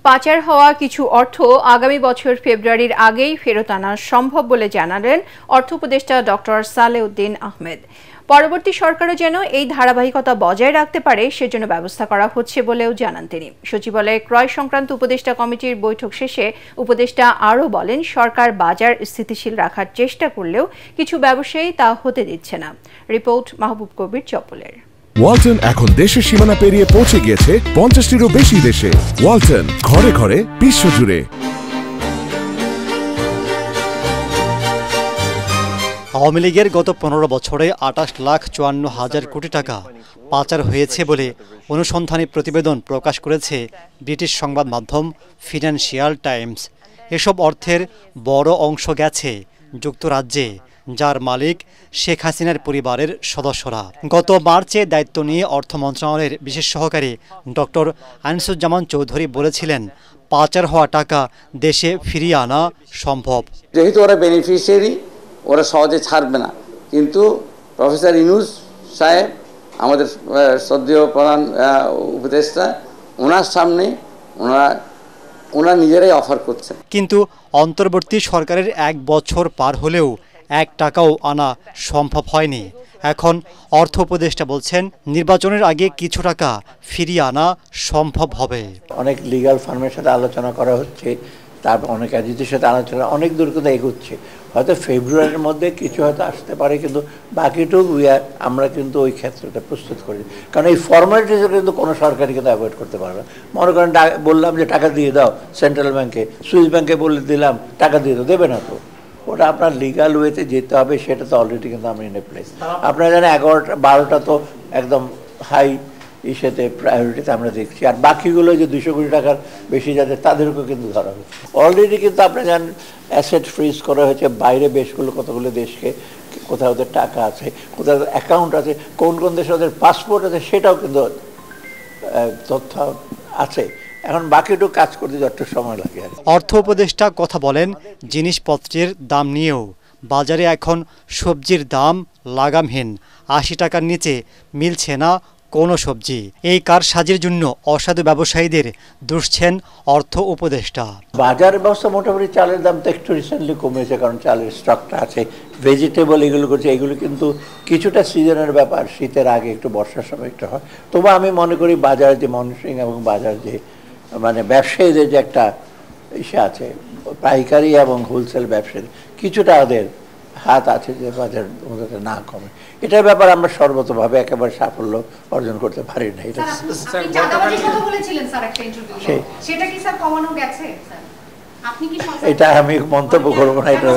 পাচার হওয়া কিছু অর্থ আগামী বছর ফেব্রুয়ারির আগেই ফেরত আনা সম্ভব বলে জানালেন অর্থ উপদেষ্টা ডক্টর সালেউদ্দিন আহমেদ। পরবর্তী সরকারও যেন এই ধারাবাহিকতা বজায় রাখতে পারে সেজন্য ব্যবস্থা করা হচ্ছে বলেও জানান তিনি। সচিবালয়ে ক্রয় সংক্রান্ত উপদেষ্টা কমিটির বৈঠক শেষে উপদেষ্টা আরও বলেন, সরকার বাজার স্থিতিশীল রাখার চেষ্টা করলেও কিছু ব্যবসায়ী তা হতে দিচ্ছে না। রিপোর্ট মাহবুব কবির চপলের। ওয়ালটন এখন দেশের সীমানা পেরিয়ে পৌঁছে গিয়েছে 50টিরও বেশি দেশে। ওয়ালটন, ঘরে ঘরে বিশ্বজুড়ে। আওয়ামী লীগের গত 15 বছরে 28,54,000 কোটি টাকা পাচার হয়েছে বলে অনুসন্ধানী প্রতিবেদন প্রকাশ করেছে ব্রিটিশ সংবাদ মাধ্যম ফিনান্সিয়াল টাইমস। এসব অর্থের বড় অংশ গেছে যুক্তরাজ্যে, যার মালিক শেখ হাসিনার পরিবারের সদস্যরা। গত মার্চে দায়িত্ব নিয়ে অর্থ মন্ত্রণালয়ের বিশেষ সহকারী ডক্টর আনিসুজ্জামান চৌধুরী বলেছিলেন, পাচার হওয়া টাকা দেশে ফিরিয়ে আনা সম্ভব। যেহেতু ওরা বেনিফিশিয়ারি, ওরা সহজে ছাড়বে না, কিন্তু প্রফেসর ইউনূস সাহেব আমাদের শ্রদ্ধেয় প্রধান উপদেষ্টা, ওনার সামনে ওনারা নিজেরাই অফার করছেন। কিন্তু অন্তর্বর্তী সরকারের 1 বছর পার হলেও 1 টাকাও আনা সম্ভব হয়নি। এখন অর্থ উপদেষ্টা বলছেন, নির্বাচনের আগে কিছু টাকা ফিরিয়ে আনা সম্ভব হবে। অনেক লিগ্যাল ফার্মের সাথে আলোচনা করা হচ্ছে, তারপর অনেক এজেন্সির সাথে আলোচনা অনেক দূর কিন্তু এগোচ্ছে। হয়তো ফেব্রুয়ারির মধ্যে কিছু হয়তো আসতে পারে, কিন্তু বাকিটুকু আমরা কিন্তু ওই ক্ষেত্রটা প্রস্তুত করি। কারণ এই ফর্মালিটিস কিন্তু কোনো সরকারই কিন্তু অ্যাভয়েড করতে পারবে। মনে করেন বললাম যে টাকা দিয়ে দাও সেন্ট্রাল ব্যাংকে, সুইস ব্যাংকে বলে দিলাম টাকা দিয়ে দাও, দেবে না তো। ওটা আপনার লিগাল ওয়েতে যেতে হবে, সেটা তো অলরেডি কিন্তু আমরা ইন এ প্লেস। আপনারা জানেন 11টা 12টা তো একদম হাই ইস্যুতে প্রায়োরিটিতে আমরা দেখছি, আর বাকিগুলো যে 200 কোটি টাকার বেশি যাদের তাদেরকেও কিন্তু ধরা হচ্ছে। অলরেডি কিন্তু আপনারা জানেন অ্যাসেট ফ্রিজ করা হয়েছে বাইরে কতগুলো দেশকে, কোথাও ওদের টাকা আছে, কোথাও অ্যাকাউন্ট আছে, কোন কোন দেশে ওদের পাসপোর্ট আছে, সেটাও কিন্তু তথ্য আছে। এখন বাকিটুকু কাজ করতে যত সময় লাগে। অর্থ উপদেষ্টা কথা বলেন জিনিসপত্রের দাম নিয়েও। বাজারে এখন সবজির দাম লাগামহীন, 80 টাকার নিচে মিলছে না কোনো সবজি। এই কারসাজির জন্য অসাধু ব্যবসায়ীদের দুষছেন অর্থ উপদেষ্টা। বাজার ব্যবস্থা মোটামুটি চালের দাম তো একটু রিসেন্টলি কমেছে, কারণ চালের স্টকটা আছে, ভেজিটেবল এগুলো করছে, এগুলো কিন্তু কিছুটা সিজনের ব্যাপার, শীতের আগে একটু বর্ষার সময় একটু হয়। তবু আমি মনে করি বাজার যে মনিটরিং এবং বাজার যে মানে ব্যবসায়ীদের যে একটা ইসে আছে, পাইকারি এবং হোলসেল ব্যবসায়ী কিছুটা ওদের হাত আছে যে বাজার না কমে। এটার ব্যাপার আমরা সর্বতভাবে একেবারে সাফল্য অর্জন করতে পারি না। এটা আমি মন্তব্য করবো না। এটা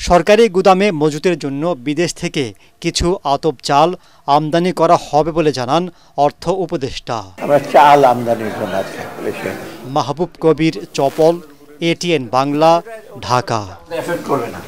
সরকারি গুদামে মজুতের জন্য বিদেশ থেকে কিছু আতপ চাল আমদানি করা হবে বলে জানান অর্থ উপদেষ্টা। আমরা চাল আমদানির জন্য মাহবুব কবির চপল, ATN বাংলা, ঢাকা। এফেক্ট করবে না।